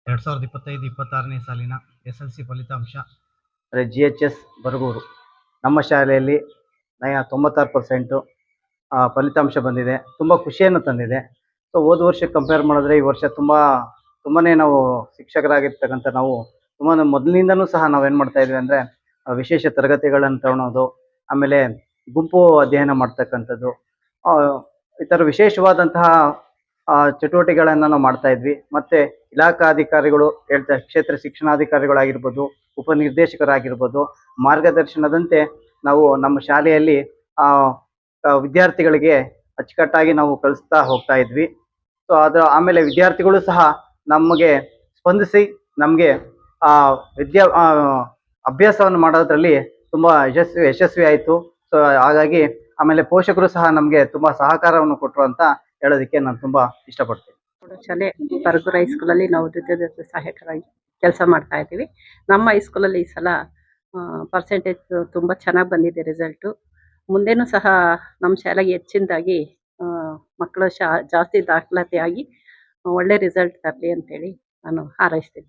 2025-26ನೇ ಸಾಲಿನ SLC ಫಲಿತಾಂಶ GHS Bargur ನಮ್ಮ ಶಾಲೆಯಲ್ಲಿ 96% ಫಲಿತಾಂಶ ಬಂದಿದೆ. ತುಂಬ ಖುಷಿಯನ್ನು ತಂದಿದೆ. ಸೊ ಹೋದ ವರ್ಷಕ್ಕೆ ಕಂಪೇರ್ ಮಾಡಿದ್ರೆ ಈ ವರ್ಷ ತುಂಬನೇ ನಾವು ಶಿಕ್ಷಕರಾಗಿರ್ತಕ್ಕಂಥ ನಾವು ಮೊದಲಿನಿಂದನೂ ಸಹ ನಾವೇನು ಮಾಡ್ತಾ ಇದ್ವಿ ಅಂದರೆ ವಿಶೇಷ ತರಗತಿಗಳನ್ನು ತಗೊಳೋದು, ಆಮೇಲೆ ಗುಂಪು ಅಧ್ಯಯನ ಮಾಡ್ತಕ್ಕಂಥದ್ದು, ಈ ಥರ ವಿಶೇಷವಾದಂತಹ ಚಟುವಟಿಕೆಗಳನ್ನು ನಾವು ಮಾಡ್ತಾ ಇದ್ವಿ. ಮತ್ತು ಇಲಾಖಾಧಿಕಾರಿಗಳು ಕ್ಷೇತ್ರ ಶಿಕ್ಷಣಾಧಿಕಾರಿಗಳಾಗಿರ್ಬೋದು, ಉಪನಿರ್ದೇಶಕರಾಗಿರ್ಬೋದು, ಮಾರ್ಗದರ್ಶನದಂತೆ ನಾವು ನಮ್ಮ ಶಾಲೆಯಲ್ಲಿ ವಿದ್ಯಾರ್ಥಿಗಳಿಗೆ ಅಚ್ಚುಕಟ್ಟಾಗಿ ನಾವು ಕಲಿಸ್ತಾ ಹೋಗ್ತಾ ಇದ್ವಿ. ಸೊ ಆಮೇಲೆ ವಿದ್ಯಾರ್ಥಿಗಳು ಸಹ ನಮಗೆ ಸ್ಪಂದಿಸಿ ನಮಗೆ ಅಭ್ಯಾಸವನ್ನು ಮಾಡೋದ್ರಲ್ಲಿ ತುಂಬ ಯಶಸ್ವಿ ಆಯಿತು. ಸೊ ಹಾಗಾಗಿ ಆಮೇಲೆ ಪೋಷಕರು ಸಹ ನಮಗೆ ತುಂಬ ಸಹಕಾರವನ್ನು ಕೊಟ್ಟರು ಅಂತ ಹೇಳೋದಕ್ಕೆ ನಾನು ತುಂಬ ಇಷ್ಟಪಡ್ತೀನಿ. ಶಾಲೆ ಬರಗೂರು ಹೈಸ್ಕೂಲಲ್ಲಿ ನಾವು ದ್ವಿತೀಯ ಸಹಾಯಕರಾಗಿ ಕೆಲಸ ಮಾಡ್ತಾ ಇದ್ದೀವಿ. ನಮ್ಮ ಹೈಸ್ಕೂಲಲ್ಲಿ ಈ ಸಲ ಪರ್ಸೆಂಟೇಜ್ ತುಂಬ ಚೆನ್ನಾಗಿ ಬಂದಿದೆ ರಿಸಲ್ಟು. ಮುಂದೆನೂ ಸಹ ನಮ್ಮ ಶಾಲೆಗೆ ಹೆಚ್ಚಿನದಾಗಿ ಮಕ್ಕಳು ಜಾಸ್ತಿ ದಾಖಲಾತಿಯಾಗಿ ಒಳ್ಳೆ ರಿಸಲ್ಟ್ ತರಲಿ ಅಂತೇಳಿ ನಾನು ಹಾರೈಸ್ತೀನಿ.